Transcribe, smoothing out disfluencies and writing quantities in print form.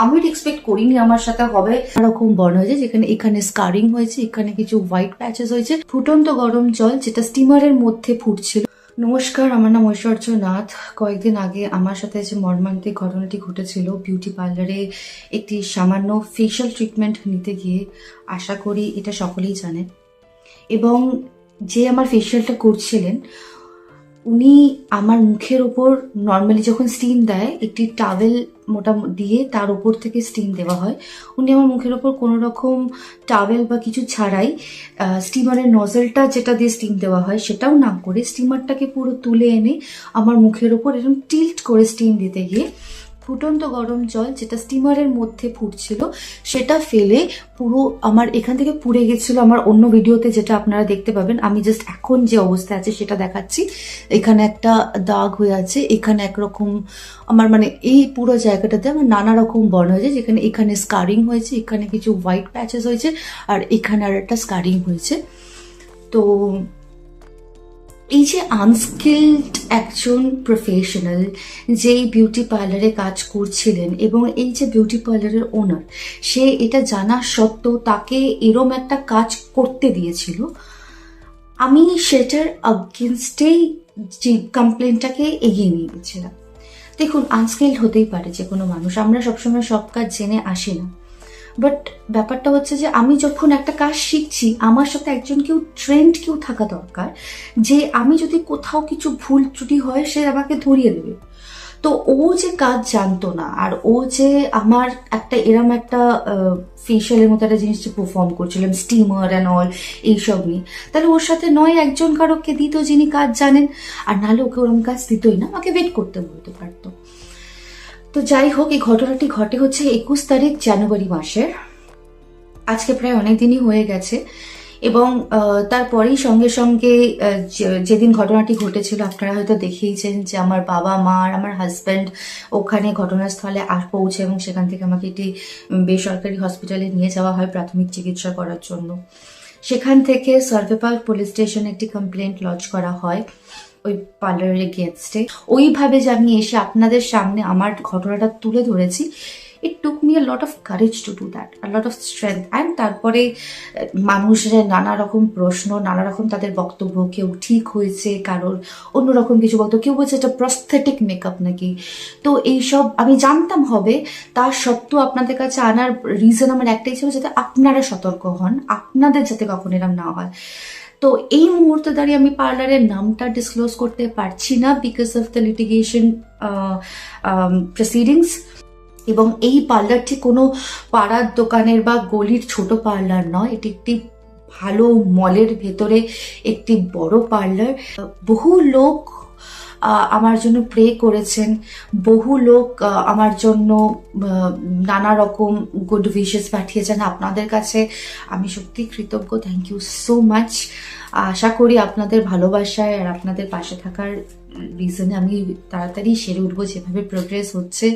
আমি এক্সপেক্ট করিনি আমার সাথে হবে। এরকম বর্ণ হয়েছে, যেখানে এখানে স্কারিং হয়েছে, এখানে কিছু হোয়াইট প্যাচেস হয়েছে। ফুটন্ত গরম জল যেটা স্টিমারের মধ্যে ফুটছিল। নমস্কার, আমার নাম ঐশ্বর্য নাথ। কয়েকদিন আগে আমার সাথে যে মর্মান্তিক ঘটনাটি ঘটেছিল, বিউটি পার্লারে একটি সামান্য ফেশিয়াল ট্রিটমেন্ট নিতে গিয়ে, আশা করি এটা সকলেই জানেন। এবং যে আমার ফেশিয়ালটা করছিলেন, উনি আমার মুখের ওপর নর্মালি যখন স্টিম দেয়, একটি টাওয়েল মোটামুটি দিয়ে তার উপর থেকে স্টিম দেওয়া হয়। উনি আমার মুখের ওপর কোনো রকম টাওয়েল বা কিছু ছাড়াই স্টিমারের নজলটা যেটা দিয়ে স্টিম দেওয়া হয় সেটাও না করে, স্টিমারটাকে পুরো তুলে এনে আমার মুখের ওপর এরকম টিল্ট করে স্টিম দিতে গিয়ে ফুটন্ত গরম জল যেটা স্টিমারের মধ্যে ফুটছিল সেটা ফেলে পুরো আমার এখান থেকে পুড়ে গেছিল। আমার অন্য ভিডিওতে যেটা আপনারা দেখতে পাবেন, আমি জাস্ট এখন যে অবস্থা আছে সেটা দেখাচ্ছি। এখানে একটা দাগ হয়ে আছে, এখানে একরকম আমার মানে এই পুরো জায়গাটাতে আমার নানা রকম বর্ণ হয়েছে, যেখানে এখানে স্কারিং হয়েছে, এখানে কিছু হোয়াইট প্যাচেস হয়েছে, আর এখানে আর একটা স্কারিং হয়েছে। তো এই যে আনস্কিলড একজন প্রফেশনাল যেই বিউটি পার্লারে কাজ করছিলেন, এবং এই যে বিউটি পার্লারের ওনার, সে এটা জানা সত্ত্বেও তাকে এরম একটা কাজ করতে দিয়েছিল, আমি সেটার আগেনস্টেই যে কমপ্লেনটাকে এগিয়ে নিয়ে গেছিলাম। দেখুন, আনস্কিলড হতেই পারে যে কোনো মানুষ, আমরা সবসময় সব কাজ জেনে আসি না। বাট ব্যাপারটা হচ্ছে যে আমি যখন একটা কাজ শিখছি, আমার সাথে একজন ট্রেন্ড কেউ থাকা দরকার, যে আমি যদি কোথাও কিছু ভুল ত্রুটি হয় সে আমাকে ধরিয়ে দেবে। তো ও যে কাজ জানতো না, আর ও যে আমার একটা এরম একটা ফেশিয়ালের মতো একটা জিনিস পারফর্ম করছিলাম, স্টিমার অ্যান্ড অল এইসব নিয়ে, তাহলে ওর সাথে নয় একজন কারোকে দিত যিনি কাজ জানেন, আর নাহলে ওকে ওরম কাজ দিতই না, আমাকে ওয়েট করতে বলতে পারতো। তো যাই হোক, এই ঘটনাটি ঘটে হচ্ছে 21 তারিখ জানুয়ারি মাসের। আজকে প্রায় অনেক দিনই হয়ে গেছে। এবং তারপরেই সঙ্গে সঙ্গে যেদিন ঘটনাটি ঘটেছিল, আপনারা হয়তো দেখেইছেন যে আমার বাবা মা আর আমার হাজব্যান্ড ওখানে ঘটনাস্থলে পৌঁছে, এবং সেখান থেকে আমাকে একটি বেসরকারি হসপিটালে নিয়ে যাওয়া হয় প্রাথমিক চিকিৎসা করার জন্য। সেখান থেকে সার্ভেপাল পুলিশ স্টেশনে একটি কমপ্লেন্ট লজ করা হয় ওই পার্লারের এগেনস্টে। ওইভাবে যে আমি এসে আপনাদের সামনে আমার ঘটনাটা তুলে ধরেছি, it took me a lot of courage to do that, a lot of strength. and তারপরে মানুষের নানা রকম প্রশ্ন, নানা রকম তাদের বক্তব্য, কেউ ঠিক হয়েছে, কারোর অন্যরকম কিছু বক্তব্য, কেউ বলছে এটা প্রস্থেটিক মেকআপ নাকি। তো এইসব আমি জানতাম হবে, তার সত্ত্বেও আপনাদের কাছে আনার রিজন আমার একটাই ছিল, যাতে আপনারা সতর্ক হন, আপনাদের যাতে কখনো এরকম না হয়। তো এই মুহূর্তে দাঁড়িয়ে আমি পার্লারের নামটা ডিসক্লোজ করতে পারছি না because of the litigation proceedings. এবং এই পার্লারটি কোনো পাড়ার দোকানের বা গলির ছোট পার্লার নয়, এটি একটি ভালো মলের ভেতরে একটি বড় পার্লার। বহু লোক আমার জন্য প্রে করেছেন, বহু লোক আমার জন্য নানা রকম গুড উইশেস পাঠিয়েছেন। আপনাদের কাছে আমি সত্যি কৃতজ্ঞ, থ্যাংক ইউ সো মাচ। আশা করি আপনাদের ভালোবাসায় আর আপনাদের পাশে থাকার রিজনে আমি তাড়াতাড়ি সেরে উঠবো, যেভাবে প্রোগ্রেস হচ্ছে।